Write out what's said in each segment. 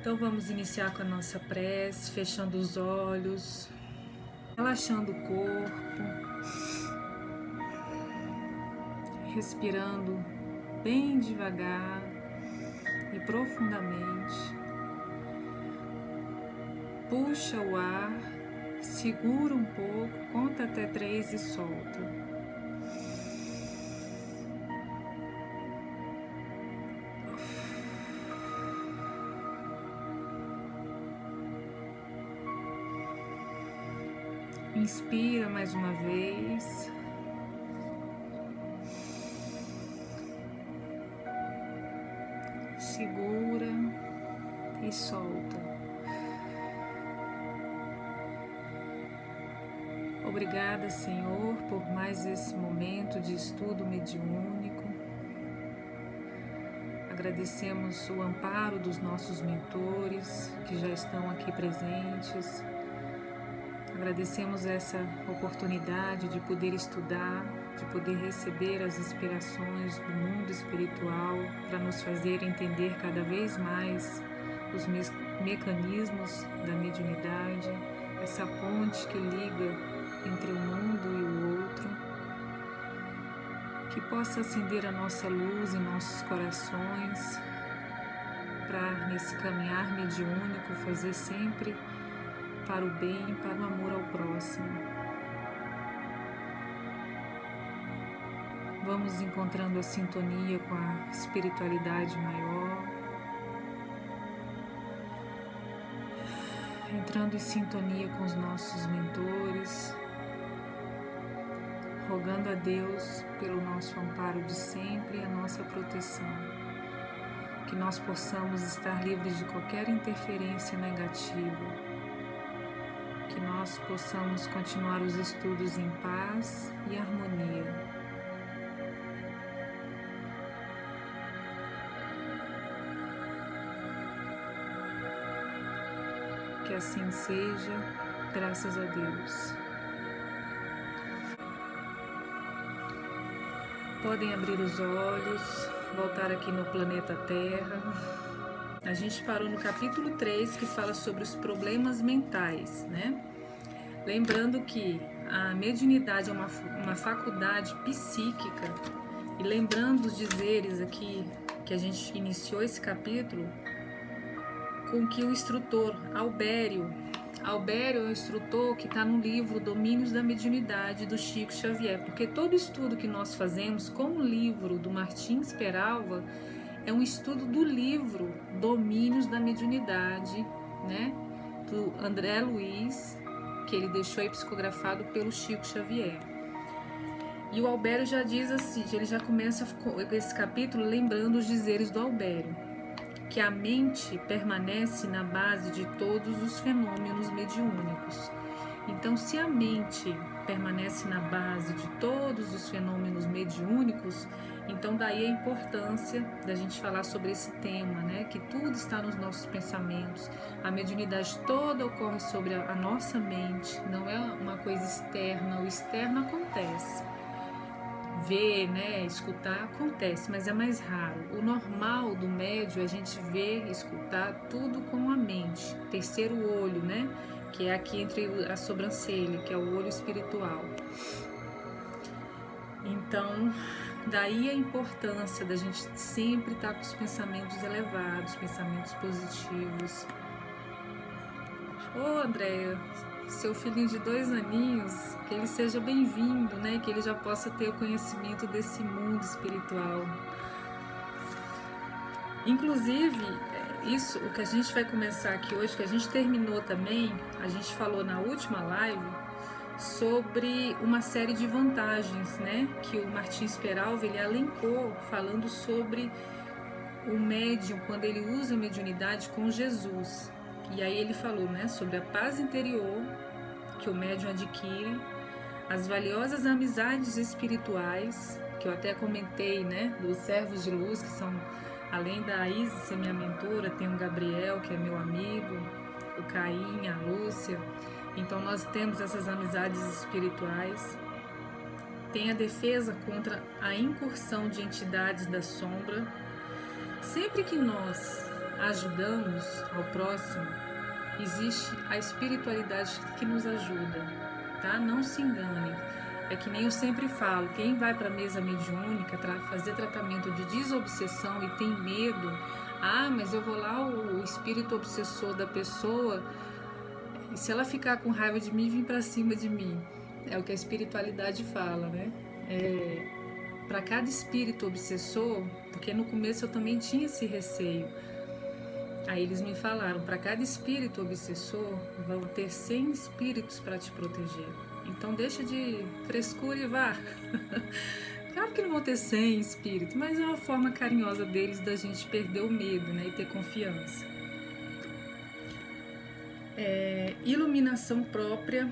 Então vamos iniciar com a nossa prece, fechando os olhos, relaxando o corpo, respirando bem devagar e profundamente. Puxa o ar, segura um pouco, conta até 3 e solta. Inspira mais uma vez. Segura e solta. Obrigada, Senhor, por mais esse momento de estudo mediúnico. Agradecemos o amparo dos nossos mentores que já estão aqui presentes. Agradecemos essa oportunidade de poder estudar, de poder receber as inspirações do mundo espiritual para nos fazer entender cada vez mais os mecanismos da mediunidade, essa ponte que liga entre o mundo e o outro, que possa acender a nossa luz em nossos corações, para nesse caminhar mediúnico fazer sempre para o bem, para o amor ao próximo. Vamos encontrando a sintonia com a espiritualidade maior, entrando em sintonia com os nossos mentores, rogando a Deus pelo nosso amparo de sempre e a nossa proteção, que nós possamos estar livres de qualquer interferência negativa, que nós possamos continuar os estudos em paz e harmonia. Que assim seja, graças a Deus. Podem abrir os olhos, voltar aqui no planeta Terra. A gente parou no capítulo 3, que fala sobre os problemas mentais, né? Lembrando que a mediunidade é uma faculdade psíquica, e lembrando os dizeres aqui que a gente iniciou esse capítulo com que o instrutor Albério é o instrutor que está no livro Domínios da Mediunidade, do Chico Xavier, porque todo estudo que nós fazemos com o livro do Martins Peralva é um estudo do livro Domínios da Mediunidade, né, do André Luiz, que ele deixou aí psicografado pelo Chico Xavier. E o Albério já diz assim, ele já começa esse capítulo lembrando os dizeres do Albério, que a mente permanece na base de todos os fenômenos mediúnicos. Então, se a mente permanece na base de todos os fenômenos mediúnicos, então daí a importância da gente falar sobre esse tema, né? Que tudo está nos nossos pensamentos. A mediunidade toda ocorre sobre a nossa mente, não é uma coisa externa. O externo acontece. Ver, né, escutar acontece, mas é mais raro. O normal do médium é a gente ver, escutar tudo com a mente. Terceiro olho, né, que é aqui entre a sobrancelha, que é o olho espiritual. Então, daí a importância da gente sempre estar com os pensamentos elevados, pensamentos positivos. Ô, Andréia, seu filhinho de 2 aninhos, que ele seja bem-vindo, né? Que ele já possa ter o conhecimento desse mundo espiritual. Inclusive, isso, o que a gente vai começar aqui hoje, que a gente terminou também, a gente falou na última live sobre uma série de vantagens, né? Que o Martins Peralva, ele elencou falando sobre o médium, quando ele usa a mediunidade com Jesus. E aí ele falou, né, sobre a paz interior que o médium adquire, as valiosas amizades espirituais, que eu até comentei, né, dos servos de luz, que são, além da Isis ser minha mentora, tem o Gabriel, que é meu amigo, o Caim, a Lúcia. Então nós temos essas amizades espirituais. Tem a defesa contra a incursão de entidades da sombra. Sempre que nós ajudamos ao próximo, existe a espiritualidade que nos ajuda, tá? Não se engane. É que nem eu sempre falo, quem vai para a mesa mediúnica fazer tratamento de desobsessão e tem medo, mas eu vou lá, o espírito obsessor da pessoa, e se ela ficar com raiva de mim, vir para cima de mim. É o que a espiritualidade fala, né? Para cada espírito obsessor, porque no começo eu também tinha esse receio. Aí eles me falaram, para cada espírito obsessor, vão ter 100 espíritos para te proteger. Então deixa de frescura e vá. Claro que não vão ter 100 espíritos, mas é uma forma carinhosa deles da gente perder o medo, né, e ter confiança. Iluminação própria.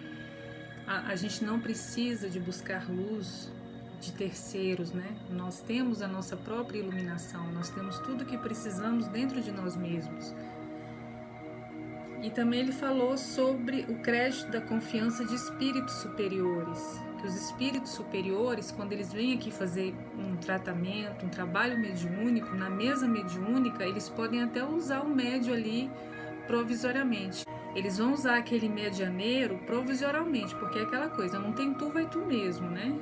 A gente não precisa de buscar luz de terceiros, né? Nós temos a nossa própria iluminação, nós temos tudo que precisamos dentro de nós mesmos. E também ele falou sobre o crédito da confiança de espíritos superiores, que os espíritos superiores, quando eles vêm aqui fazer um tratamento, um trabalho mediúnico, na mesa mediúnica, eles podem até usar o médio ali provisoriamente. Eles vão usar aquele medianeiro provisoriamente, porque é aquela coisa, não tem tu, vai tu mesmo, né?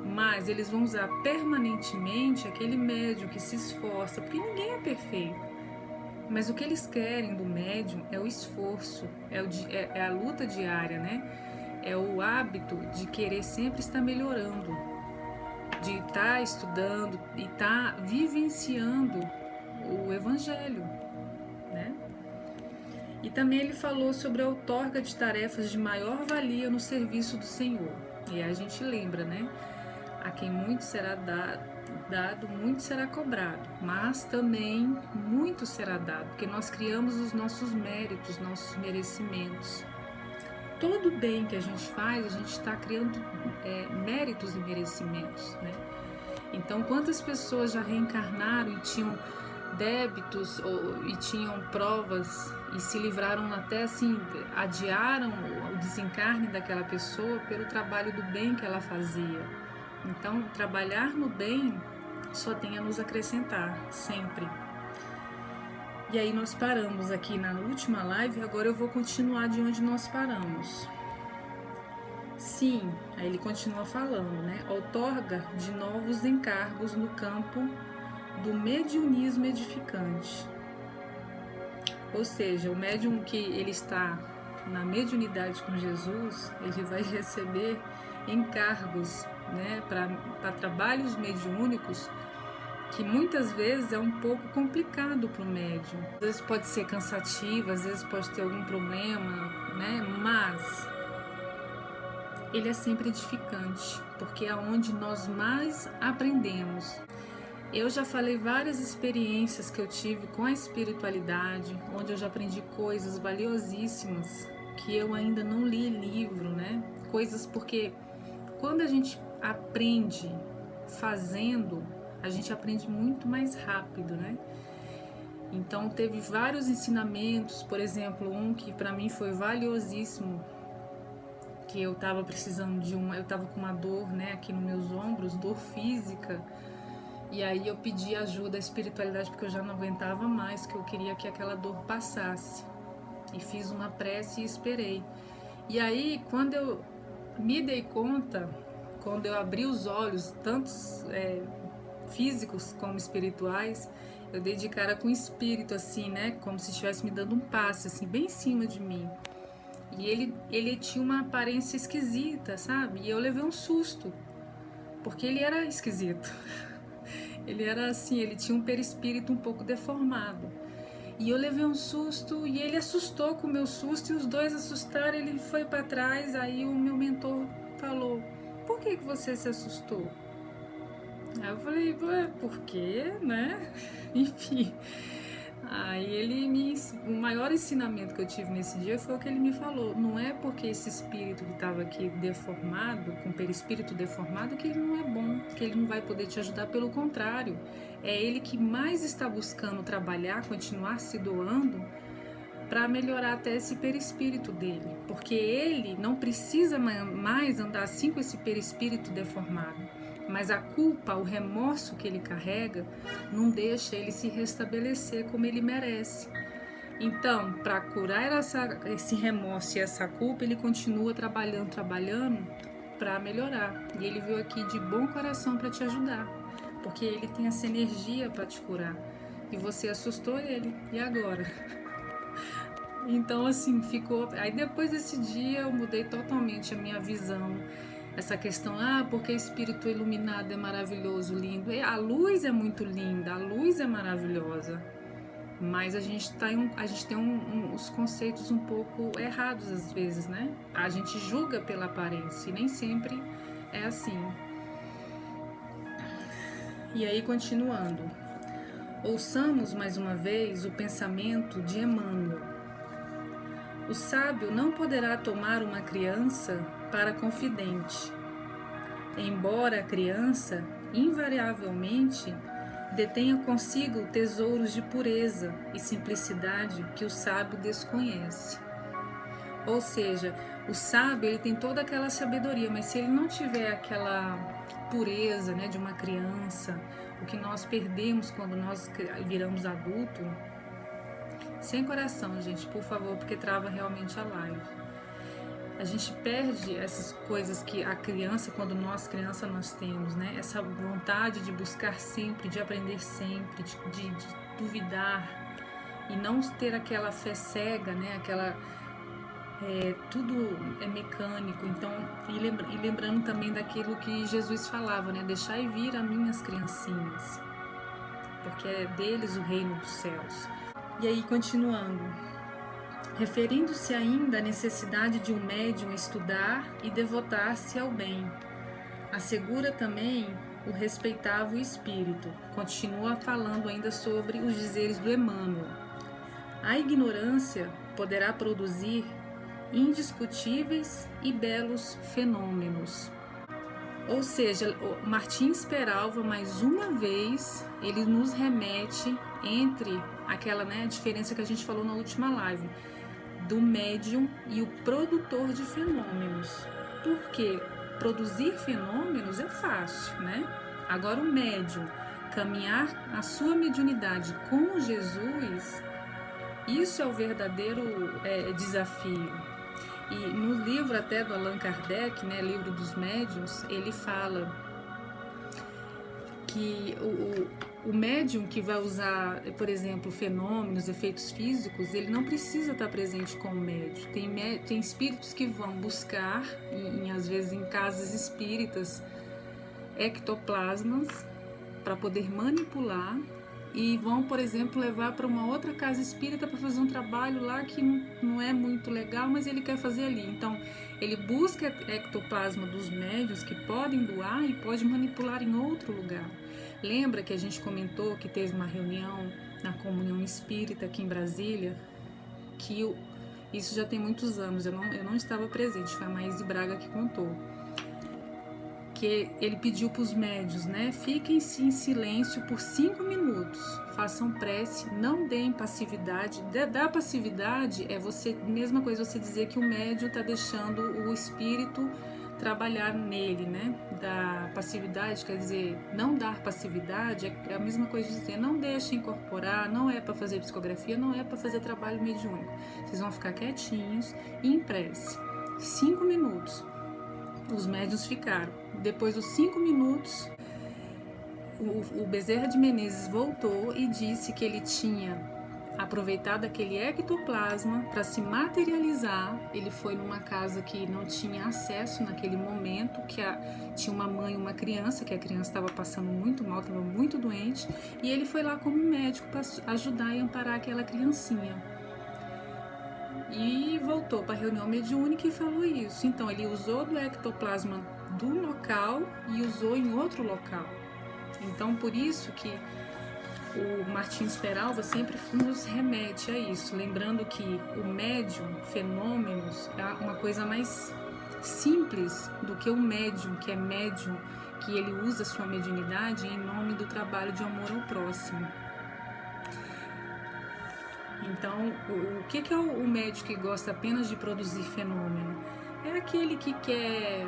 Mas eles vão usar permanentemente aquele médium que se esforça, porque ninguém é perfeito. Mas o que eles querem do médium é o esforço, é a luta diária, né? É o hábito de querer sempre estar melhorando, de estar estudando e estar vivenciando o evangelho, né? E também ele falou sobre a outorga de tarefas de maior valia no serviço do Senhor. E a gente lembra, né? A quem muito será dado, muito será cobrado, mas também muito será dado, porque nós criamos os nossos méritos, nossos merecimentos. Todo bem que a gente faz, a gente está criando méritos e merecimentos, né? Então, quantas pessoas já reencarnaram e tinham débitos e tinham provas e se livraram até assim, adiaram o desencarne daquela pessoa pelo trabalho do bem que ela fazia. Então, trabalhar no bem só tem a nos acrescentar, sempre. E aí nós paramos aqui na última live, agora eu vou continuar de onde nós paramos. Sim, aí ele continua falando, né? Outorga de novos encargos no campo do mediunismo edificante. Ou seja, o médium que ele está na mediunidade com Jesus, ele vai receber encargos, né, para trabalhos mediúnicos que muitas vezes é um pouco complicado para o médium. Às vezes pode ser cansativo, às vezes pode ter algum problema, né, mas ele é sempre edificante, porque é onde nós mais aprendemos. Eu já falei várias experiências que eu tive com a espiritualidade, onde eu já aprendi coisas valiosíssimas que eu ainda não li livro, né? Coisas porque quando a gente aprende fazendo, a gente aprende muito mais rápido, né? Então teve vários ensinamentos, por exemplo, um que para mim foi valiosíssimo, que eu estava precisando eu estava com uma dor, né, aqui nos meus ombros, dor física. E aí eu pedi ajuda à espiritualidade porque eu já não aguentava mais, que eu queria que aquela dor passasse. E fiz uma prece e esperei. E aí, quando eu me dei conta, quando eu abri os olhos, tantos físicos como espirituais, eu dei de cara com o espírito, assim, né? Como se estivesse me dando um passe, assim, bem em cima de mim. E ele tinha uma aparência esquisita, sabe? E eu levei um susto, porque ele era esquisito. Ele era assim, ele tinha um perispírito um pouco deformado. E eu levei um susto e ele assustou com o meu susto e os dois assustaram, ele foi para trás. Aí o meu mentor falou: por que você se assustou? Aí eu falei: por quê, né? Enfim. Aí o maior ensinamento que eu tive nesse dia foi o que ele me falou: não é porque esse espírito que estava aqui deformado, com perispírito deformado, que ele não é bom, que ele não vai poder te ajudar, pelo contrário, é ele que mais está buscando trabalhar, continuar se doando para melhorar até esse perispírito dele, porque ele não precisa mais andar assim com esse perispírito deformado. Mas a culpa, o remorso que ele carrega, não deixa ele se restabelecer como ele merece. Então, para curar esse remorso e essa culpa, ele continua trabalhando para melhorar. E ele veio aqui de bom coração para te ajudar, porque ele tem essa energia para te curar. E você assustou ele. E agora? Então, assim, ficou. Aí depois desse dia eu mudei totalmente a minha visão. Essa questão, porque espírito iluminado é maravilhoso, lindo. A luz é muito linda, a luz é maravilhosa. Mas a gente tem os conceitos um pouco errados às vezes, né? A gente julga pela aparência e nem sempre é assim. E aí, continuando. Ouçamos mais uma vez o pensamento de Emmanuel. O sábio não poderá tomar uma criança para confidente, embora a criança, invariavelmente, detenha consigo tesouros de pureza e simplicidade que o sábio desconhece. Ou seja, o sábio ele tem toda aquela sabedoria, mas se ele não tiver aquela pureza, né, de uma criança, o que nós perdemos quando nós viramos adulto, sem coração, gente, por favor, porque trava realmente a live. A gente perde essas coisas que a criança, quando nós criança, nós temos, né? Essa vontade de buscar sempre, de aprender sempre, de duvidar e não ter aquela fé cega, né? Tudo é mecânico. Então, e lembrando também daquilo que Jesus falava, né? Deixai vir a minhas criancinhas, porque é deles o reino dos céus. E aí, continuando. Referindo-se ainda à necessidade de um médium estudar e devotar-se ao bem. Assegura também o respeitável espírito. Continua falando ainda sobre os dizeres do Emmanuel. A ignorância poderá produzir indiscutíveis e belos fenômenos. Ou seja, Martins Peralva, mais uma vez, ele nos remete entre aquela, né, diferença que a gente falou na última live, do médium e o produtor de fenômenos. Porque produzir fenômenos é fácil, né? Agora o médium caminhar a sua mediunidade com Jesus, isso é o verdadeiro desafio. E no livro até do Allan Kardec, né, Livro dos Médiuns, ele fala que o médium que vai usar, por exemplo, fenômenos, efeitos físicos, ele não precisa estar presente com o médium. Tem espíritos que vão buscar, às vezes em casas espíritas, ectoplasmas para poder manipular e vão, por exemplo, levar para uma outra casa espírita para fazer um trabalho lá que não é muito legal, mas ele quer fazer ali. Então, ele busca ectoplasma dos médiuns que podem doar e pode manipular em outro lugar. Lembra que a gente comentou que teve uma reunião na Comunhão Espírita aqui em Brasília, que isso já tem muitos anos, eu não estava presente, foi a Maíse Braga que contou. Que ele pediu para os médiuns, né? Fiquem-se em silêncio por 5 minutos, façam prece, não deem passividade. Dar passividade é mesma coisa você dizer que o médium está deixando o espírito trabalhar nele, né? Da passividade, quer dizer, não dar passividade é a mesma coisa de dizer, não deixe incorporar, não é para fazer psicografia, não é para fazer trabalho mediúnico. Vocês vão ficar quietinhos e em prece. 5 minutos. Os médiuns ficaram. Depois dos 5 minutos, o Bezerra de Menezes voltou e disse que ele tinha aproveitado aquele ectoplasma para se materializar. Ele foi numa casa que não tinha acesso naquele momento, que tinha uma mãe e uma criança, que a criança estava passando muito mal, estava muito doente, e ele foi lá como médico para ajudar e amparar aquela criancinha. E voltou para a reunião mediúnica e falou isso. Então, ele usou do ectoplasma do local e usou em outro local. Então, por isso que o Martins Peralva sempre nos remete a isso, lembrando que o médium, fenômenos, é uma coisa mais simples do que o médium, que é médium, que ele usa sua mediunidade em nome do trabalho de amor ao próximo. Então, o que é o médium que gosta apenas de produzir fenômeno? É aquele que quer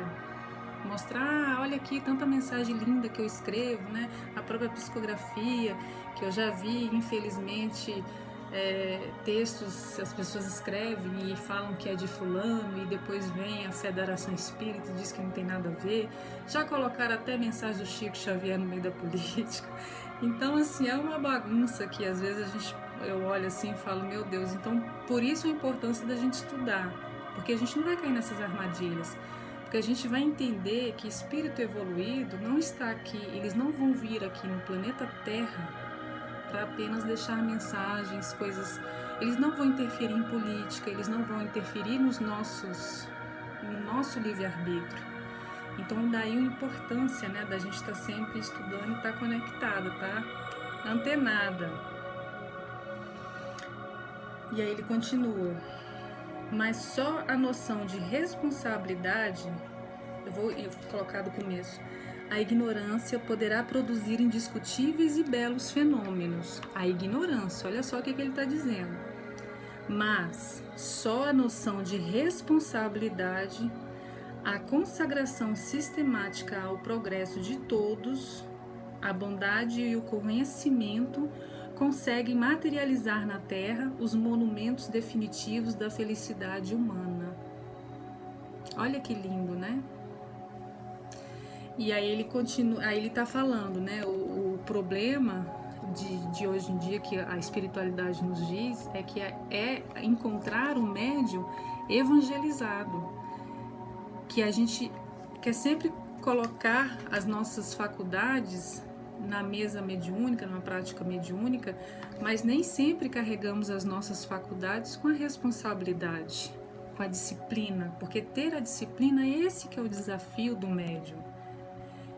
mostrar, olha aqui, tanta mensagem linda que eu escrevo, né? A própria psicografia, que eu já vi, infelizmente, textos, as pessoas escrevem e falam que é de fulano e depois vem a Federação Espírita e diz que não tem nada a ver. Já colocaram até mensagem do Chico Xavier no meio da política. Então, assim, é uma bagunça que às vezes eu olho assim e falo, meu Deus, então por isso a importância da gente estudar, porque a gente não vai cair nessas armadilhas, porque a gente vai entender que espírito evoluído não está aqui, eles não vão vir aqui no planeta Terra para apenas deixar mensagens, coisas, eles não vão interferir em política, eles não vão interferir no nosso livre-arbítrio. Então daí a importância, né, da gente estar sempre estudando e estar conectada, tá? Antenada. E aí ele continua. Mas só a noção de responsabilidade, eu vou colocar do começo, a ignorância poderá produzir indiscutíveis e belos fenômenos. A ignorância, olha só o que ele está dizendo. Mas só a noção de responsabilidade, a consagração sistemática ao progresso de todos, a bondade e o conhecimento conseguem materializar na Terra os monumentos definitivos da felicidade humana. Olha que lindo, né? E aí ele continua, aí ele está falando, né? O problema de hoje em dia que a espiritualidade nos diz é que é encontrar um médium evangelizado, que a gente quer sempre colocar as nossas faculdades na mesa mediúnica, numa prática mediúnica, mas nem sempre carregamos as nossas faculdades com a responsabilidade, com a disciplina, porque ter a disciplina é esse que é o desafio do médium.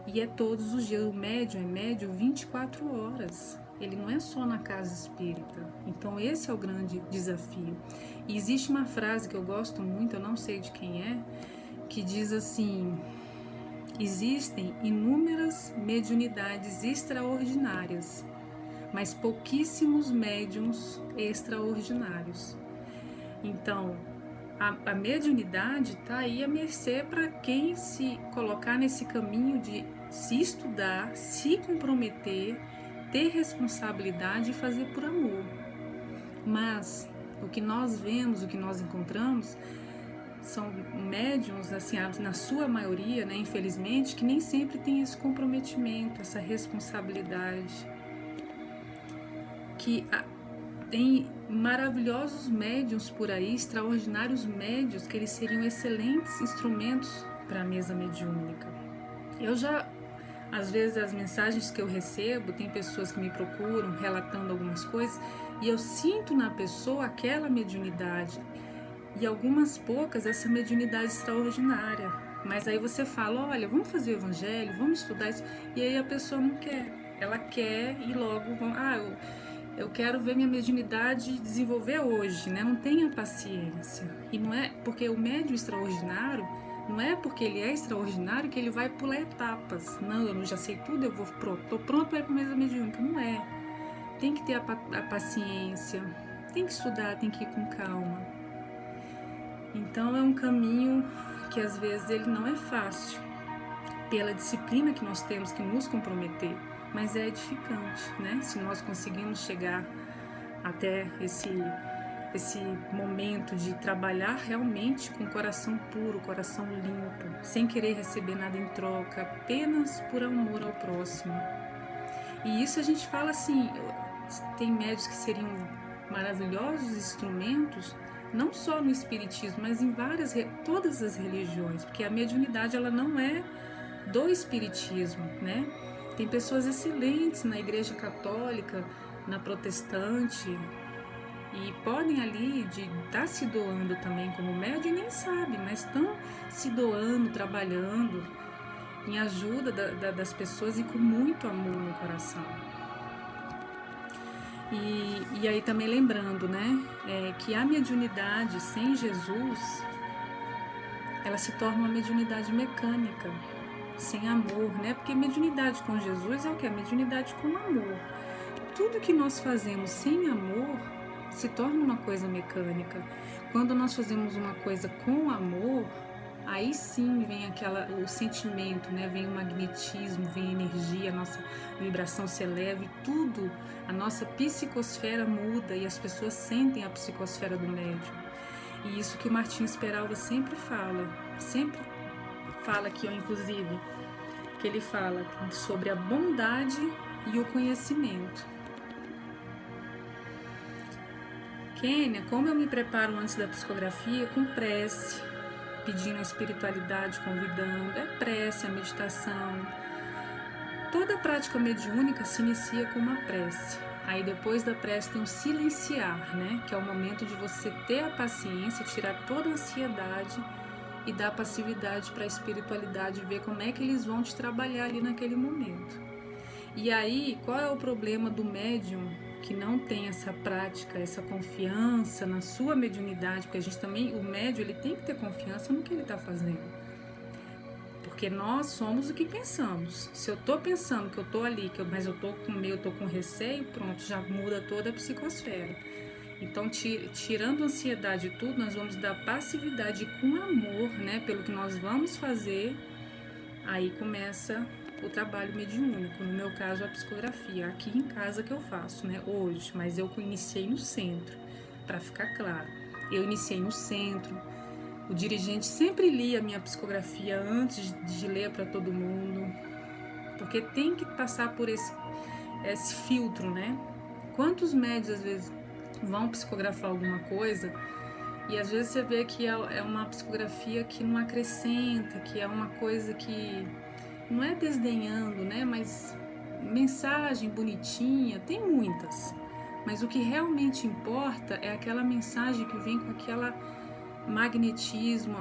E é todos os dias, o médium é médium 24 horas, ele não é só na casa espírita, então esse é o grande desafio. E existe uma frase que eu gosto muito, eu não sei de quem é, que diz assim: existem inúmeras mediunidades extraordinárias, mas pouquíssimos médiums extraordinários. Então, a mediunidade está aí à mercê para quem se colocar nesse caminho de se estudar, se comprometer, ter responsabilidade e fazer por amor. Mas o que nós vemos, o que nós encontramos, são médiums, assim, na sua maioria, né, infelizmente, que nem sempre tem esse comprometimento, essa responsabilidade. Que tem maravilhosos médiums por aí, extraordinários médiums, que eles seriam excelentes instrumentos para a mesa mediúnica. Às vezes, as mensagens que eu recebo, tem pessoas que me procuram relatando algumas coisas, e eu sinto na pessoa aquela mediunidade. E algumas poucas, essa mediunidade extraordinária. Mas aí você fala, olha, vamos fazer o evangelho, vamos estudar isso. E aí a pessoa não quer. Ela quer e logo, eu quero ver minha mediunidade desenvolver hoje, né? Não tenha paciência. E não é porque o médium extraordinário, não é porque ele é extraordinário que ele vai pular etapas. Não, eu já sei tudo, eu vou pronto, tô pronto para ir para a mesa mediúnica. Não é. Tem que ter a paciência, tem que estudar, tem que ir com calma. Então é um caminho que às vezes ele não é fácil, pela disciplina que nós temos que nos comprometer, mas é edificante, né? Se nós conseguimos chegar até esse momento de trabalhar realmente com o coração puro, coração limpo, sem querer receber nada em troca, apenas por amor ao próximo. E isso a gente fala assim, tem médios que seriam maravilhosos instrumentos, não só no espiritismo, mas em todas as religiões, porque a mediunidade ela não é do espiritismo, né? Tem pessoas excelentes na igreja católica, na protestante, e podem ali estar se doando também como médium e nem sabem, mas estão se doando, trabalhando em ajuda das pessoas e com muito amor no coração. E aí também lembrando, né, que a mediunidade sem Jesus, ela se torna uma mediunidade mecânica, sem amor, né? Porque mediunidade com Jesus é o que? A mediunidade com amor. Tudo que nós fazemos sem amor se torna uma coisa mecânica. Quando nós fazemos uma coisa com amor, aí sim vem o sentimento, né? Vem o magnetismo, vem a energia, a nossa vibração se eleva e tudo, a nossa psicosfera muda e as pessoas sentem a psicosfera do médium. E isso que o Martins Peralva sempre fala aqui, ó, inclusive, que ele fala sobre a bondade e o conhecimento. Kênia, como eu me preparo antes da psicografia? Com prece, pedindo a espiritualidade, convidando, é prece, a meditação. Toda a prática mediúnica se inicia com uma prece. Aí depois da prece tem o silenciar, né? Que é o momento de você ter a paciência, tirar toda a ansiedade e dar passividade para a espiritualidade, ver como é que eles vão te trabalhar ali naquele momento. E aí, qual é o problema do médium que não tem essa prática, essa confiança na sua mediunidade? Porque a gente também, o médium, ele tem que ter confiança no que ele está fazendo. Porque nós somos o que pensamos. Se eu estou pensando que eu estou ali, mas eu estou com medo, eu estou com receio, pronto, já muda toda a psicosfera. Então, tirando a ansiedade e tudo, nós vamos dar passividade com amor, né, pelo que nós vamos fazer. Aí começa o trabalho mediúnico, no meu caso a psicografia, aqui em casa que eu faço, né, hoje, mas eu iniciei no centro, para ficar claro. Eu iniciei no centro, o dirigente sempre lia a minha psicografia antes de ler para todo mundo, porque tem que passar por esse filtro, né? Quantos médios às vezes vão psicografar alguma coisa e às vezes você vê que é uma psicografia que não acrescenta, que é uma coisa que não é desdenhando, né? Mas mensagem bonitinha, tem muitas. Mas o que realmente importa é aquela mensagem que vem com aquela magnetismo,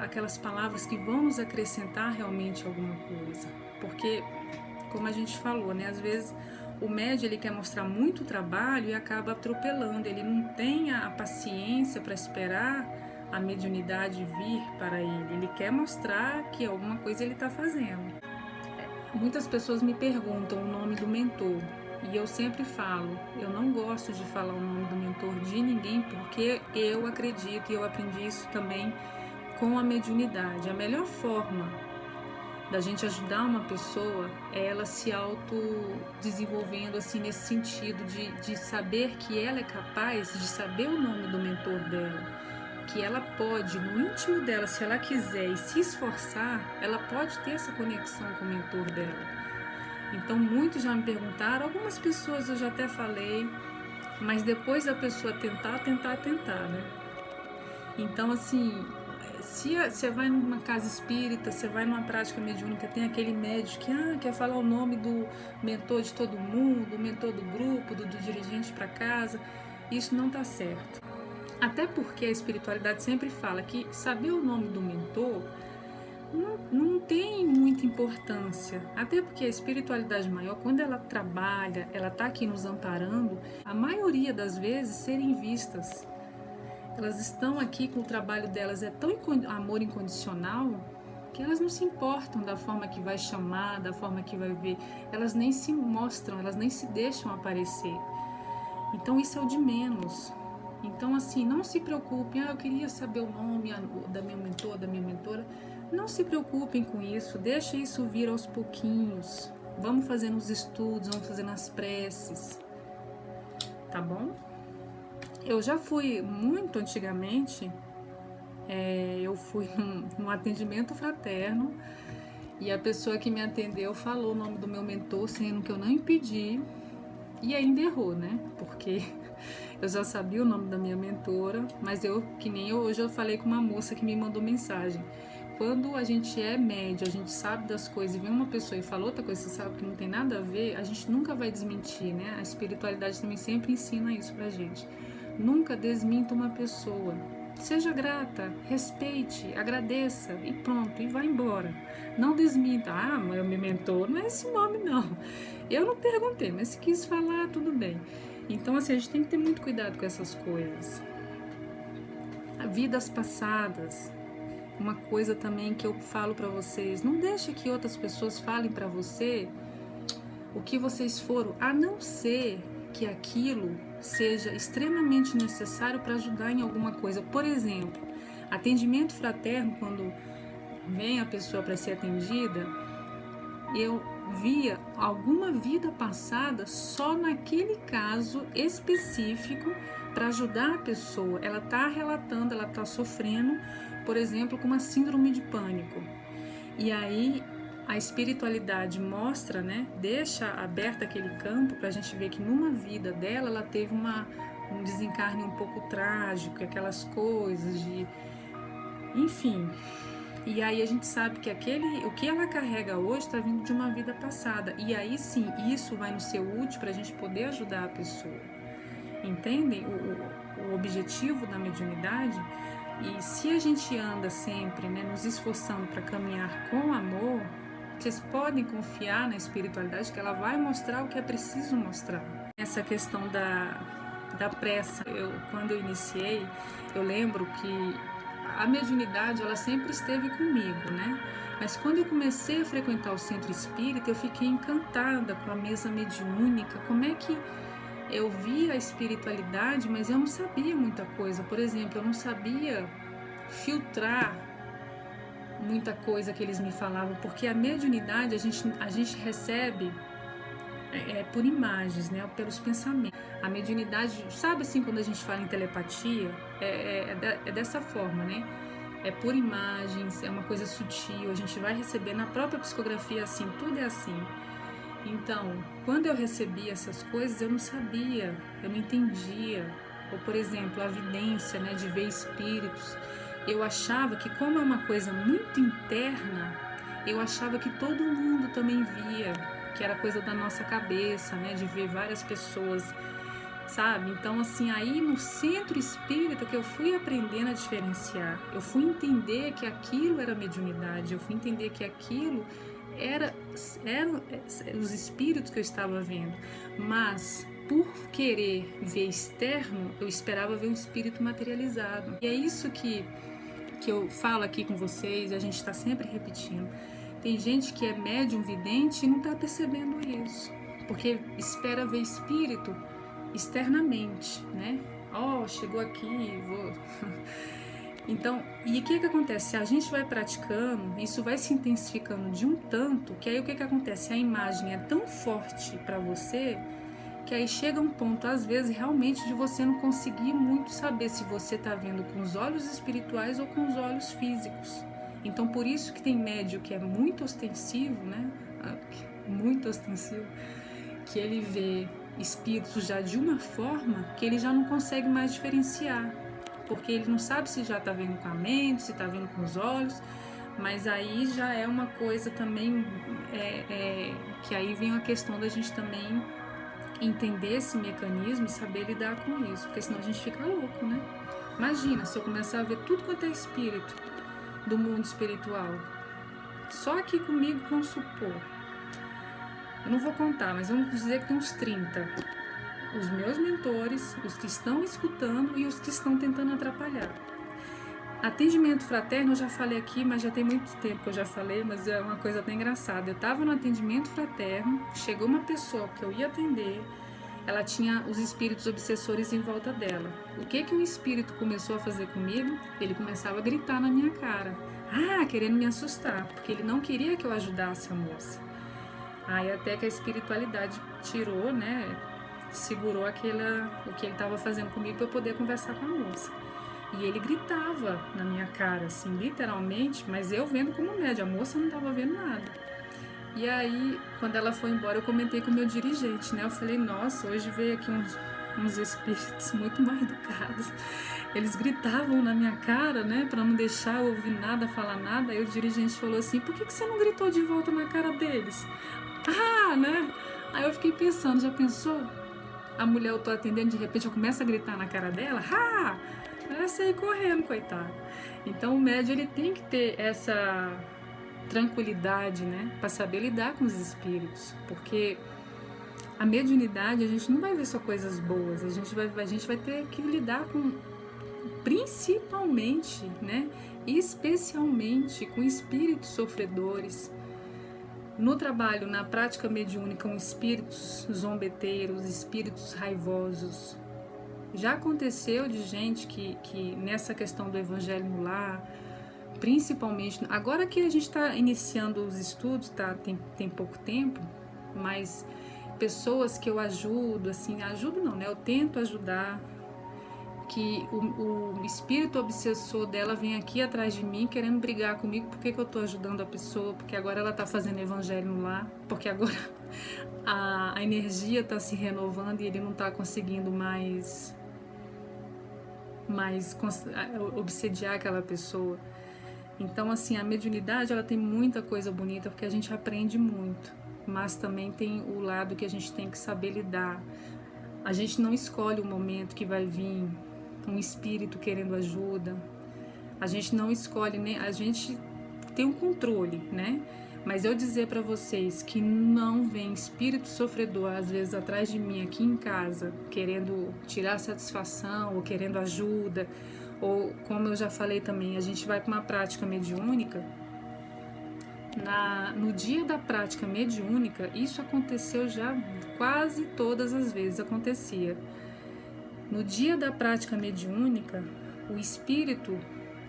aquelas palavras que vão nos acrescentar realmente alguma coisa. Porque, como a gente falou, né? Às vezes o médium ele quer mostrar muito trabalho e acaba atropelando. Ele não tem a paciência para esperar a mediunidade vir para ele. Ele quer mostrar que alguma coisa ele está fazendo. Muitas pessoas me perguntam o nome do mentor e eu sempre falo, eu não gosto de falar o nome do mentor de ninguém porque eu acredito e eu aprendi isso também com a mediunidade. A melhor forma da gente ajudar uma pessoa é ela se autodesenvolvendo assim nesse sentido de saber que ela é capaz de saber o nome do mentor dela, que ela pode, no íntimo dela, se ela quiser e se esforçar, ela pode ter essa conexão com o mentor dela. Então muitos já me perguntaram, algumas pessoas eu já até falei, mas depois da pessoa tentar, né? Então assim, se você vai numa casa espírita, você vai numa prática mediúnica, tem aquele médico que quer falar o nome do mentor de todo mundo, do mentor do grupo, do dirigente para casa, isso não está certo. Até porque a espiritualidade sempre fala que saber o nome do mentor não tem muita importância. Até porque a espiritualidade maior, quando ela trabalha, ela está aqui nos amparando, a maioria das vezes serem vistas. Elas estão aqui com o trabalho delas, é tão amor incondicional que elas não se importam da forma que vai chamar, da forma que vai ver. Elas nem se mostram, elas nem se deixam aparecer. Então isso é o de menos. Então assim, não se preocupem, eu queria saber o nome da minha mentor, da minha mentora. Não se preocupem com isso, deixa isso vir aos pouquinhos. Vamos fazendo os estudos, vamos fazendo as preces, tá bom? Eu já fui muito antigamente, eu fui num atendimento fraterno e a pessoa que me atendeu falou o nome do meu mentor, sendo que eu não impedi, e ainda errou, né? Porque eu já sabia o nome da minha mentora, mas hoje eu falei com uma moça que me mandou mensagem. Quando a gente é médio, a gente sabe das coisas e vem uma pessoa e fala outra coisa, você sabe que não tem nada a ver, a gente nunca vai desmentir, né? A espiritualidade também sempre ensina isso pra gente. Nunca desminta uma pessoa. Seja grata, respeite, agradeça e pronto, e vai embora. Não desminta, mas meu mentor não é esse nome não. Eu não perguntei, mas se quis falar, tudo bem. Então assim, a gente tem que ter muito cuidado com essas coisas. Vidas passadas. Uma coisa também que eu falo para vocês, não deixe que outras pessoas falem para você o que vocês foram, a não ser que aquilo seja extremamente necessário para ajudar em alguma coisa. Por exemplo, atendimento fraterno, quando vem a pessoa para ser atendida, eu via alguma vida passada só naquele caso específico para ajudar a pessoa. Ela está relatando, ela está sofrendo, por exemplo, com uma síndrome de pânico. E aí a espiritualidade mostra, né, deixa aberto aquele campo para a gente ver que numa vida dela ela teve um desencarne um pouco trágico, aquelas coisas de... Enfim... E aí a gente sabe que o que ela carrega hoje está vindo de uma vida passada. E aí sim, isso vai nos ser útil para a gente poder ajudar a pessoa. Entendem o objetivo da mediunidade? E se a gente anda sempre, né, nos esforçando para caminhar com amor, vocês podem confiar na espiritualidade que ela vai mostrar o que é preciso mostrar. Essa questão da pressa, quando eu iniciei, eu lembro que a mediunidade, ela sempre esteve comigo, né? Mas quando eu comecei a frequentar o centro espírita, eu fiquei encantada com a mesa mediúnica, como é que eu via a espiritualidade, mas eu não sabia muita coisa. Por exemplo, eu não sabia filtrar muita coisa que eles me falavam, porque a mediunidade a gente recebe por imagens, né? Pelos pensamentos. A mediunidade, sabe assim, quando a gente fala em telepatia, é dessa forma, né? É por imagens, é uma coisa sutil, a gente vai receber na própria psicografia assim, tudo é assim. Então, quando eu recebia essas coisas, eu não sabia, eu não entendia. Ou, por exemplo, a vidência, né, de ver espíritos. Eu achava que, como é uma coisa muito interna, eu achava que todo mundo também via, que era coisa da nossa cabeça, né, de ver várias pessoas, sabe? Então, assim, aí no centro espírita que eu fui aprendendo a diferenciar, eu fui entender que aquilo era mediunidade, eu fui entender que aquilo eram os espíritos que eu estava vendo, mas por querer ver externo, eu esperava ver um espírito materializado. E é isso que eu falo aqui com vocês, a gente está sempre repetindo. Tem gente que é médium vidente e não está percebendo isso, porque espera ver espírito externamente, né? Chegou aqui, vou... Então, e o que acontece? Se a gente vai praticando, isso vai se intensificando de um tanto, que aí o que acontece? A imagem é tão forte para você, que aí chega um ponto, às vezes, realmente de você não conseguir muito saber se você está vendo com os olhos espirituais ou com os olhos físicos. Então, por isso que tem médium que é muito ostensivo, né? Muito ostensivo, que ele vê espíritos já de uma forma que ele já não consegue mais diferenciar, porque ele não sabe se já está vendo com a mente, se está vendo com os olhos, mas aí já é uma coisa também, que aí vem a questão da gente também entender esse mecanismo e saber lidar com isso, porque senão a gente fica louco, né? Imagina se eu começar a ver tudo quanto é espírito do mundo espiritual, só aqui comigo, vamos supor, eu não vou contar, mas vamos dizer que tem uns 30. Os meus mentores, os que estão escutando e os que estão tentando atrapalhar. Atendimento fraterno, eu já falei aqui, mas já tem muito tempo que eu já falei, mas é uma coisa até engraçada. Eu estava no atendimento fraterno, chegou uma pessoa que eu ia atender, ela tinha os espíritos obsessores em volta dela. O que o espírito começou a fazer comigo? Ele começava a gritar na minha cara. Querendo me assustar, porque ele não queria que eu ajudasse a moça. Aí até que a espiritualidade tirou, né, segurou o que ele estava fazendo comigo para eu poder conversar com a moça. E ele gritava na minha cara, assim, literalmente, mas eu vendo como média, a moça não estava vendo nada. E aí, quando ela foi embora, eu comentei com o meu dirigente, né, eu falei, nossa, hoje veio aqui uns espíritos muito mal educados. Eles gritavam na minha cara, né, para não deixar eu ouvir nada, falar nada. Aí o dirigente falou assim, por que você não gritou de volta na cara deles? Né? Aí eu fiquei pensando, já pensou? A mulher eu tô atendendo, de repente eu começo a gritar na cara dela, ela sair correndo, coitada. Então o médium, ele tem que ter essa tranquilidade, né, para saber lidar com os espíritos, porque a mediunidade, a gente não vai ver só coisas boas, a gente vai ter que lidar com, principalmente, né, especialmente com espíritos sofredores. No trabalho, na prática mediúnica, com espíritos zombeteiros, espíritos raivosos. Já aconteceu de gente que nessa questão do evangelho no lar, principalmente agora que a gente está iniciando os estudos, tá? Tem pouco tempo, mas pessoas que eu ajudo, assim, ajudo não, né? Eu tento ajudar, que o espírito obsessor dela vem aqui atrás de mim querendo brigar comigo, porque que eu tô ajudando a pessoa, porque agora ela tá fazendo evangelho lá, porque agora a energia tá se renovando e ele não tá conseguindo mais obsediar aquela pessoa. Então, assim, a mediunidade, ela tem muita coisa bonita, porque a gente aprende muito, mas também tem o lado que a gente tem que saber lidar. A gente não escolhe o momento que vai vir um espírito querendo ajuda, a gente não escolhe, nem a gente tem um controle, né? Mas eu dizer para vocês que não vem espírito sofredor às vezes atrás de mim aqui em casa querendo tirar satisfação ou querendo ajuda, ou como eu já falei também, a gente vai para uma prática mediúnica. No dia da prática mediúnica, isso aconteceu já quase todas as vezes, acontecia. No dia da prática mediúnica, o espírito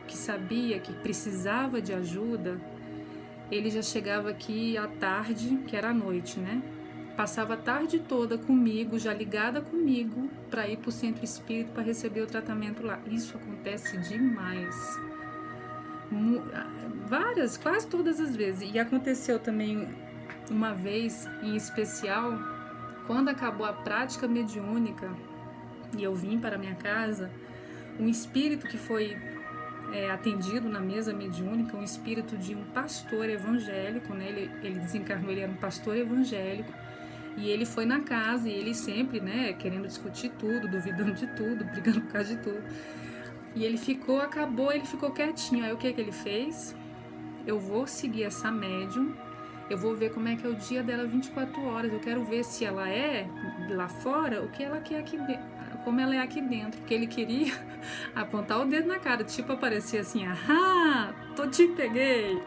que sabia que precisava de ajuda, ele já chegava aqui à tarde, que era à noite, né? Passava a tarde toda comigo, já ligada comigo, para ir para o centro espírita para receber o tratamento lá. Isso acontece demais. Quase todas as vezes. E aconteceu também uma vez em especial, quando acabou a prática mediúnica e eu vim para minha casa, um espírito que foi atendido na mesa mediúnica, um espírito de um pastor evangélico, né? Ele desencarnou, ele era um pastor evangélico, e ele foi na casa, e ele sempre, né, querendo discutir tudo, duvidando de tudo, brigando por causa de tudo. E ele ficou quietinho. Aí o que ele fez? Eu vou seguir essa médium, eu vou ver como é que é o dia dela 24 horas, eu quero ver se ela é lá fora, o que ela quer aqui dentro, como ela é aqui dentro, porque ele queria apontar o dedo na cara, tipo aparecia assim, te peguei.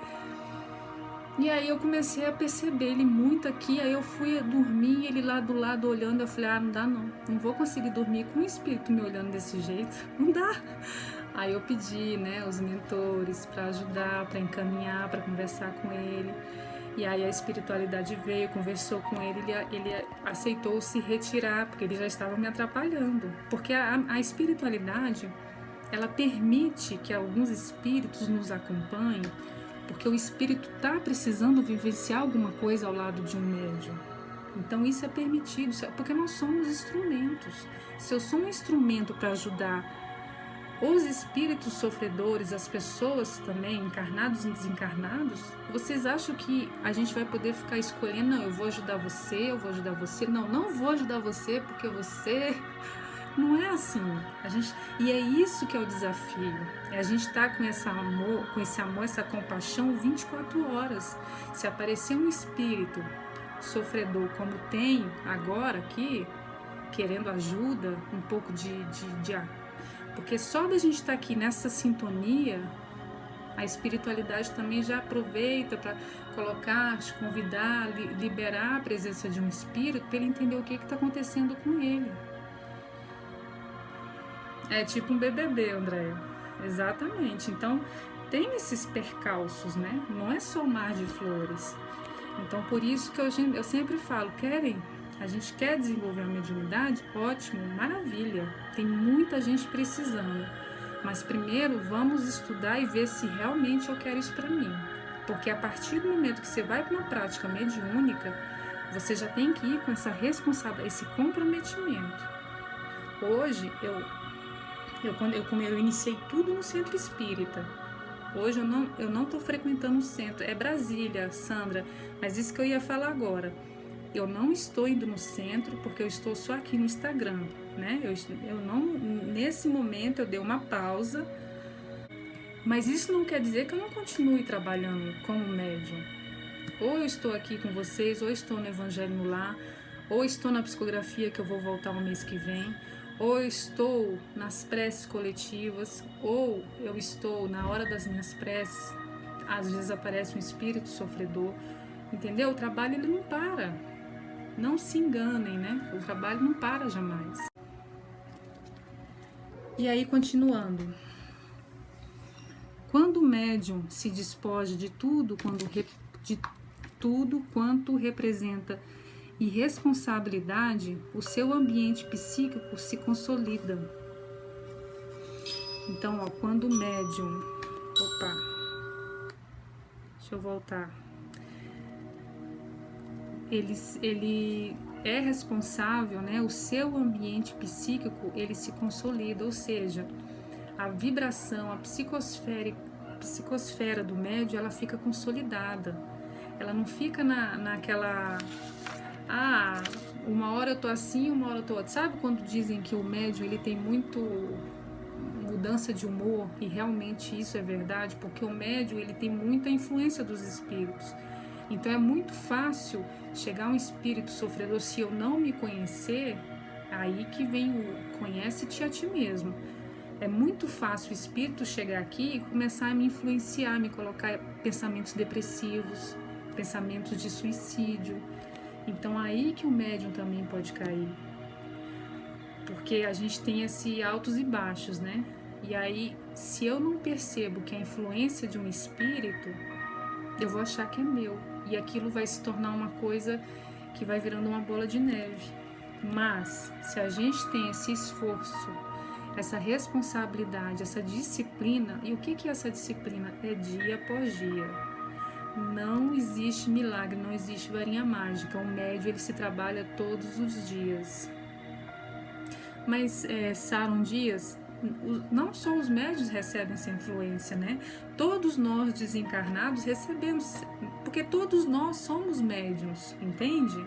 E aí eu comecei a perceber ele muito aqui, aí eu fui dormir, ele lá do lado olhando, eu falei, não dá não vou conseguir dormir com o espírito me olhando desse jeito, não dá. Aí eu pedi, né, os mentores para ajudar, para encaminhar, para conversar com ele. E aí a espiritualidade veio, conversou com ele aceitou se retirar, porque ele já estava me atrapalhando. Porque a espiritualidade, ela permite que alguns espíritos nos acompanhem, porque o espírito está precisando vivenciar alguma coisa ao lado de um médium. Então isso é permitido, porque nós somos instrumentos. Se eu sou um instrumento para ajudar os espíritos sofredores, as pessoas também, encarnados e desencarnados, vocês acham que a gente vai poder ficar escolhendo, não, eu vou ajudar você, não vou ajudar você porque você... Não é assim. E é isso que é o desafio. É a gente estar com esse amor, essa compaixão 24 horas. Se aparecer um espírito sofredor como tem agora aqui, querendo ajuda, um pouco porque só da gente estar aqui nessa sintonia, a espiritualidade também já aproveita para colocar, convidar, liberar a presença de um espírito para ele entender o que está acontecendo com ele. É tipo um BBB, Andréia. Exatamente. Então, tem esses percalços, né? Não é só mar de flores. Então, por isso que eu sempre falo, a gente quer desenvolver a mediunidade? Ótimo, maravilha. Tem muita gente precisando. Mas primeiro, vamos estudar e ver se realmente eu quero isso para mim. Porque a partir do momento que você vai para uma prática mediúnica, você já tem que ir com essa responsabilidade, esse comprometimento. Hoje, eu iniciei tudo no centro espírita. Hoje eu não estou frequentando o centro. É Brasília, Sandra, mas isso que eu ia falar agora. Eu não estou indo no centro porque eu estou só aqui no Instagram, né? Nesse momento eu dei uma pausa, mas isso não quer dizer que eu não continue trabalhando como médium. Ou eu estou aqui com vocês, ou estou no Evangelho no Lar, ou estou na psicografia que eu vou voltar o mês que vem, ou eu estou nas preces coletivas, ou eu estou na hora das minhas preces, às vezes aparece um espírito sofredor, entendeu? O trabalho ele não para, não se enganem, né? O trabalho não para jamais. E aí, continuando, quando o médium se despoja de tudo, de tudo quanto representa irresponsabilidade, o seu ambiente psíquico se consolida. Então, ó, quando o médium... Opa! Deixa eu voltar. Ele é responsável, né? O seu ambiente psíquico, ele se consolida, ou seja, a vibração, a psicosfera do médium, ela fica consolidada. Ela não fica naquela... Ah, uma hora eu tô assim, uma hora eu tô outra. Sabe quando dizem que o médium, ele tem muito mudança de humor? E realmente isso é verdade, porque o médium, ele tem muita influência dos espíritos. Então é muito fácil chegar um espírito sofredor, se eu não me conhecer, aí que vem o conhece-te a ti mesmo. É muito fácil o espírito chegar aqui e começar a me influenciar, me colocar pensamentos depressivos, pensamentos de suicídio. Então aí que o médium também pode cair. Porque a gente tem esses altos e baixos, né? E aí, se eu não percebo que é a influência de um espírito, eu vou achar que é meu. E aquilo vai se tornar uma coisa que vai virando uma bola de neve. Mas, se a gente tem esse esforço, essa responsabilidade, essa disciplina, e o que é essa disciplina? É dia após dia. Não existe milagre, não existe varinha mágica. O médium, ele se trabalha todos os dias. Mas, Sharon Dias, não só os médiuns recebem essa influência, né? Todos nós desencarnados recebemos, porque todos nós somos médiuns, entende?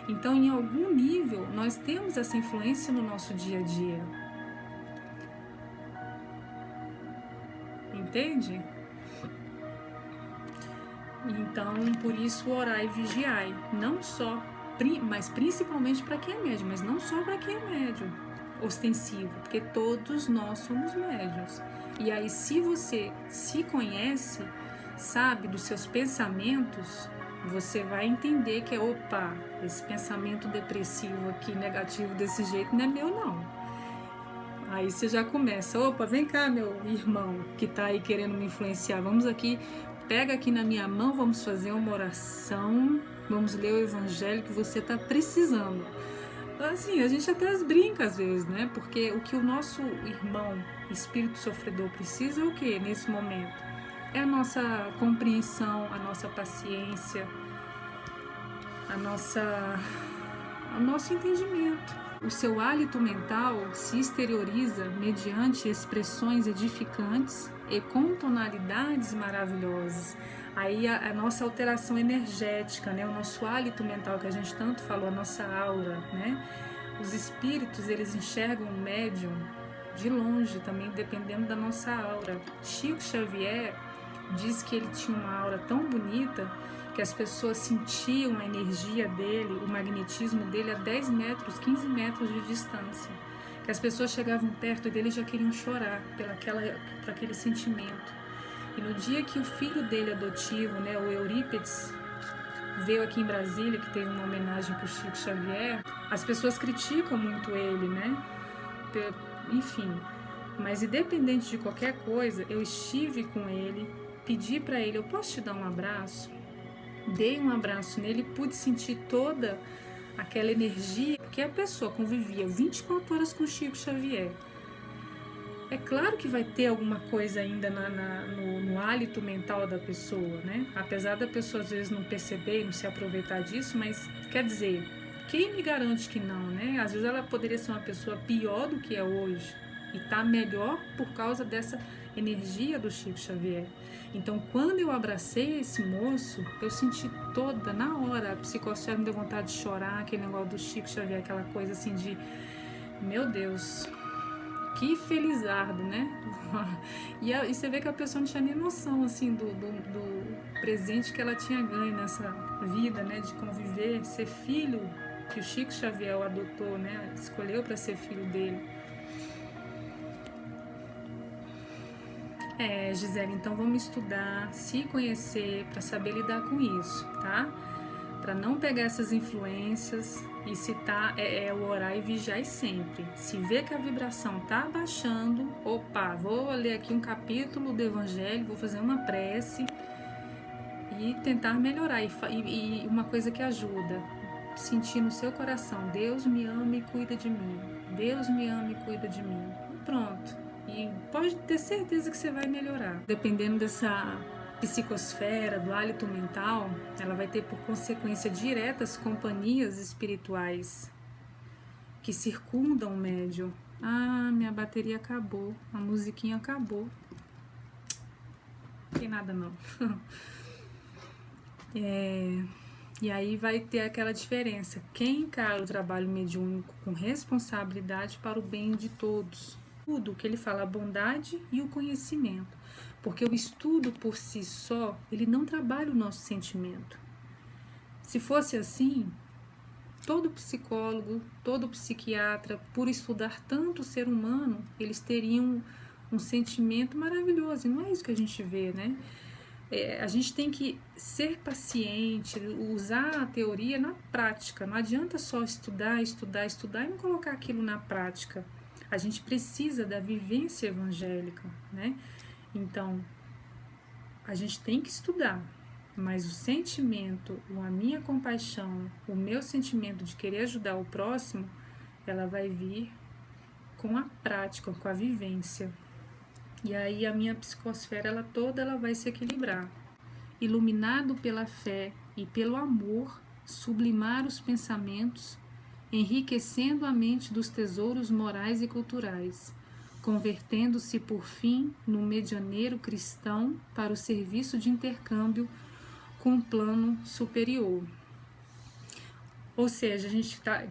Então, em algum nível, nós temos essa influência no nosso dia a dia. Entende? Então, por isso, orai e vigiai. Não só, mas principalmente para quem é médium, mas não só para quem é médium ostensivo, porque todos nós somos médiuns. E aí, se você se conhece, sabe dos seus pensamentos, você vai entender que opa, esse pensamento depressivo aqui, negativo desse jeito, não é meu não. Aí você já começa, opa, vem cá, meu irmão que tá aí querendo me influenciar, vamos aqui, pega aqui na minha mão, vamos fazer uma oração, vamos ler o evangelho que você tá precisando. Assim, a gente até brinca às vezes, né? Porque o que o nosso irmão espírito sofredor precisa é o que nesse momento? É a nossa compreensão, a nossa paciência, o nosso entendimento. O seu hálito mental se exterioriza mediante expressões edificantes e com tonalidades maravilhosas. Aí a nossa alteração energética, né? O nosso hálito mental que a gente tanto falou, a nossa aura, né? Os espíritos, eles enxergam o médium de longe também, dependendo da nossa aura. Chico Xavier diz que ele tinha uma aura tão bonita que as pessoas sentiam a energia dele, o magnetismo dele a 10 metros, 15 metros de distância. Que as pessoas chegavam perto dele e já queriam chorar por aquele sentimento. E no dia que o filho dele adotivo, né, o Eurípides, veio aqui em Brasília, que teve uma homenagem para o Chico Xavier, as pessoas criticam muito ele, né? Enfim, mas independente de qualquer coisa, eu estive com ele, pedi para ele, eu posso te dar um abraço? Dei um abraço nele e pude sentir toda aquela energia, porque a pessoa convivia 24 horas com o Chico Xavier. É claro que vai ter alguma coisa ainda no hálito mental da pessoa, né? Apesar da pessoa às vezes não perceber e não se aproveitar disso, mas quer dizer, quem me garante que não, né? Às vezes ela poderia ser uma pessoa pior do que é hoje e tá melhor por causa dessa energia do Chico Xavier. Então, quando eu abracei esse moço, eu senti toda, na hora, a psicosfera me deu vontade de chorar, aquele negócio do Chico Xavier, aquela coisa assim de, meu Deus, que felizardo, né? E você vê que a pessoa não tinha nem noção, assim, do presente que ela tinha ganho nessa vida, né? De conviver, ser filho, que o Chico Xavier o adotou, né? Escolheu para ser filho dele. Gisele, então vamos estudar, se conhecer, para saber lidar com isso, tá? Para não pegar essas influências, E se tá, é o orar e vigiar sempre. Se vê que a vibração tá abaixando, opa, vou ler aqui um capítulo do Evangelho, vou fazer uma prece e tentar melhorar. E uma coisa que ajuda, sentir no seu coração, Deus me ama e cuida de mim. Deus me ama e cuida de mim. E pronto. E pode ter certeza que você vai melhorar. Dependendo dessa psicosfera, do hálito mental, ela vai ter por consequência direta as companhias espirituais que circundam o médium. Ah, minha bateria acabou, a musiquinha acabou. Não tem nada não. E aí vai ter aquela diferença. Quem encara o trabalho mediúnico com responsabilidade para o bem de todos. Tudo que ele fala, a bondade e o conhecimento. Porque o estudo por si só, ele não trabalha o nosso sentimento. Se fosse assim, todo psicólogo, todo psiquiatra, por estudar tanto o ser humano, eles teriam um sentimento maravilhoso. E não é isso que a gente vê, né? A gente tem que ser paciente, usar a teoria na prática. Não adianta só estudar e não colocar aquilo na prática. A gente precisa da vivência evangélica, né? Então, a gente tem que estudar, mas o sentimento, a minha compaixão, o meu sentimento de querer ajudar o próximo, ela vai vir com a prática, com a vivência. E aí a minha psicosfera, ela vai se equilibrar. Iluminado pela fé e pelo amor, sublimar os pensamentos, enriquecendo a mente dos tesouros morais e culturais, convertendo-se por fim no medianeiro cristão para o serviço de intercâmbio com um plano superior. Ou seja,